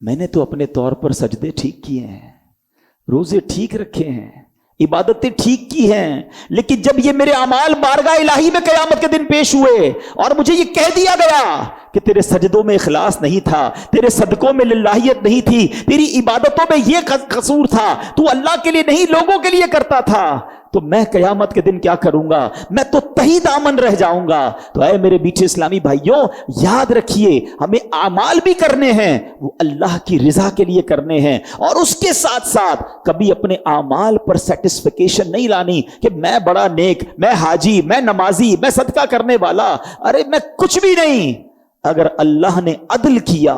میں نے تو اپنے طور پر سجدے ٹھیک کیے ہیں، روزے ٹھیک رکھے ہیں، عبادتیں ٹھیک کی ہیں، لیکن جب یہ میرے اعمال بارگاہ الہی میں قیامت کے دن پیش ہوئے اور مجھے یہ کہہ دیا گیا کہ تیرے سجدوں میں اخلاص نہیں تھا، تیرے صدقوں میں للہیت نہیں تھی، تیری عبادتوں میں یہ قصور تھا، تو اللہ کے لیے نہیں لوگوں کے لیے کرتا تھا، تو میں قیامت کے دن کیا کروں گا؟ میں تو تہی دامن رہ جاؤں گا۔ تو اے میرے میٹھے اسلامی بھائیوں، یاد رکھیے ہمیں اعمال بھی کرنے ہیں، وہ اللہ کی رضا کے لیے کرنے ہیں، اور اس کے ساتھ ساتھ کبھی اپنے اعمال پر سیٹسفیکیشن نہیں لانی کہ میں بڑا نیک، میں حاجی، میں نمازی، میں صدقہ کرنے والا، ارے میں کچھ بھی نہیں۔ اگر اللہ نے عدل کیا،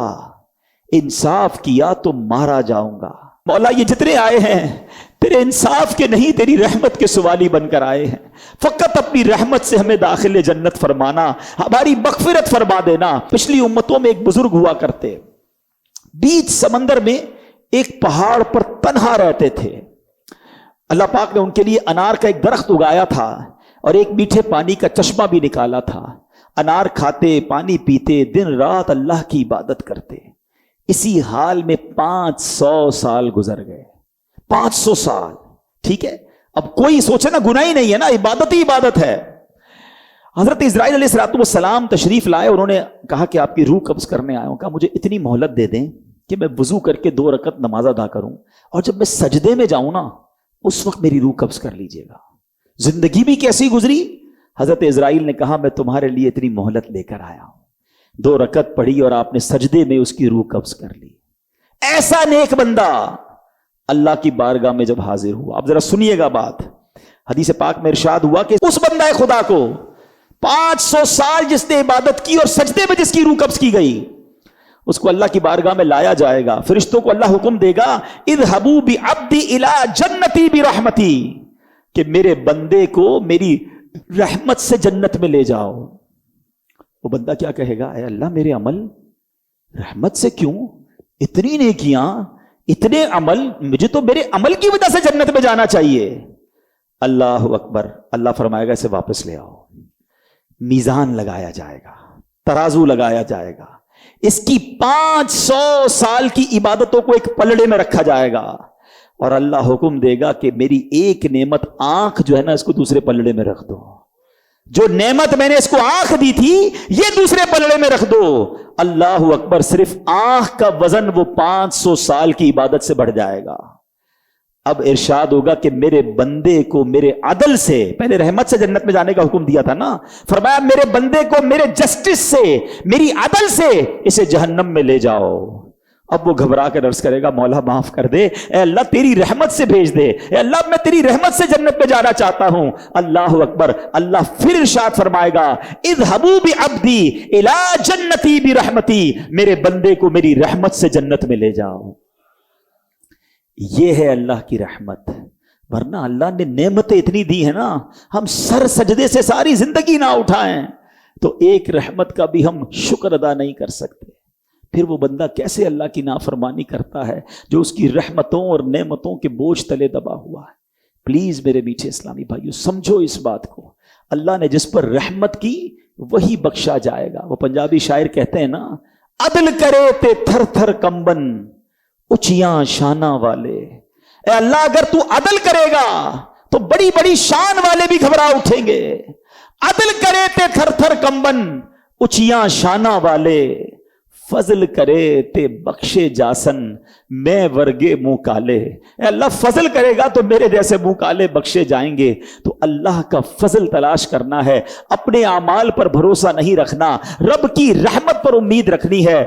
انصاف کیا تو مارا جاؤں گا۔ مولا یہ جتنے آئے ہیں تیرے انصاف کے نہیں، تیری رحمت کے سوالی بن کر آئے ہیں، فقط اپنی رحمت سے ہمیں داخل جنت فرمانا، ہماری مغفرت فرما دینا۔ پچھلی امتوں میں ایک بزرگ ہوا کرتے، بیچ سمندر میں ایک پہاڑ پر تنہا رہتے تھے۔ اللہ پاک نے ان کے لیے انار کا ایک درخت اگایا تھا اور ایک میٹھے پانی کا چشمہ بھی نکالا تھا۔ انار کھاتے، پانی پیتے، دن رات اللہ کی عبادت کرتے۔ اسی حال میں 500 سال گزر گئے۔ 500 سال، ٹھیک ہے؟ اب کوئی سوچے نا، گناہ ہی نہیں ہے نا، عبادت ہی عبادت ہے۔ حضرت اسرائیل علیہ السلام تشریف لائے، انہوں نے کہا کہ آپ کی روح قبض کرنے آیا ہوں، کہا مجھے اتنی مہلت دے دیں کہ میں وضو کر کے 2 رکعت نماز ادا کروں، اور جب میں سجدے میں جاؤں نا اس وقت میری روح قبض کر لیجئے گا۔ زندگی بھی کیسی گزری؟ حضرت اسرائیل نے کہا میں تمہارے لیے اتنی مہلت لے کر آیا ہوں۔ 2 رکعت پڑھی اور آپ نے سجدے میں اس کی روح قبض کر لی۔ ایسا نیک بندہ اللہ کی بارگاہ میں جب حاضر ہوا، اب ذرا سنیے گا بات، حدیث پاک میں ارشاد ہوا کہ اس بندہ خدا کو 500 سال جس نے عبادت کی اور سجدے میں جس کی روح قبض کی گئی، اس کو اللہ کی بارگاہ میں لایا جائے گا۔ فرشتوں کو اللہ حکم دے گا، اذهبوا بعبدی الی جنتی برحمتی، کہ میرے بندے کو میری رحمت سے جنت میں لے جاؤ۔ وہ بندہ کیا کہے گا؟ اے اللہ میرے عمل رحمت سے کیوں؟ اتنی نیکیاں، اتنے عمل، مجھے تو میرے عمل کی وجہ سے جنت میں جانا چاہیے۔ اللہ اکبر، اللہ فرمائے گا اسے واپس لے آؤ۔ میزان لگایا جائے گا، ترازو لگایا جائے گا، اس کی 500 سال کی عبادتوں کو ایک پلڑے میں رکھا جائے گا، اور اللہ حکم دے گا کہ میری ایک نعمت آنکھ جو ہے نا، اس کو دوسرے پلڑے میں رکھ دو۔ جو نعمت میں نے اس کو آنکھ دی تھی یہ دوسرے پلڑے میں رکھ دو۔ اللہ اکبر، صرف آنکھ کا وزن وہ 500 سال کی عبادت سے بڑھ جائے گا۔ اب ارشاد ہوگا کہ میرے بندے کو میرے عدل سے، پہلے رحمت سے جنت میں جانے کا حکم دیا تھا نا، فرمایا میرے بندے کو میرے جسٹس سے، میری عدل سے اسے جہنم میں لے جاؤ۔ اب وہ گھبرا کر عرض کرے گا مولا معاف کر دے، اے اللہ تیری رحمت سے بھیج دے، اے اللہ میں تیری رحمت سے جنت میں جانا چاہتا ہوں۔ اللہ اکبر، اللہ پھر ارشاد فرمائے گا اذهبوا بعبدی الی جنتی برحمتی، میرے بندے کو میری رحمت سے جنت میں لے جاؤ۔ یہ ہے اللہ کی رحمت، ورنہ اللہ نے نعمتیں اتنی دی ہیں نا، ہم سر سجدے سے ساری زندگی نہ اٹھائیں تو ایک رحمت کا بھی ہم شکر ادا نہیں کر سکتے۔ پھر وہ بندہ کیسے اللہ کی نافرمانی کرتا ہے جو اس کی رحمتوں اور نعمتوں کے بوجھ تلے دبا ہوا ہے۔ پلیز میرے میٹھے اسلامی بھائیو سمجھو اس بات کو، اللہ نے جس پر رحمت کی وہی بخشا جائے گا۔ وہ پنجابی شاعر کہتے ہیں نا، عدل کرے تے تھر تھر کمبن اچیاں شانہ والے۔ اے اللہ اگر تو عدل کرے گا تو بڑی بڑی شان والے بھی گھبرا اٹھیں گے۔ عدل کرے تے تھر تھر کمبن اچیاں شانہ والے، فضل کرے تے بخشے جاسن میں ورگے منہ کالے۔ اے اللہ فضل کرے گا تو میرے جیسے منہ کالے بخشے جائیں گے۔ تو اللہ کا فضل تلاش کرنا ہے، اپنے اعمال پر بھروسہ نہیں رکھنا، رب کی رحمت پر امید رکھنی ہے۔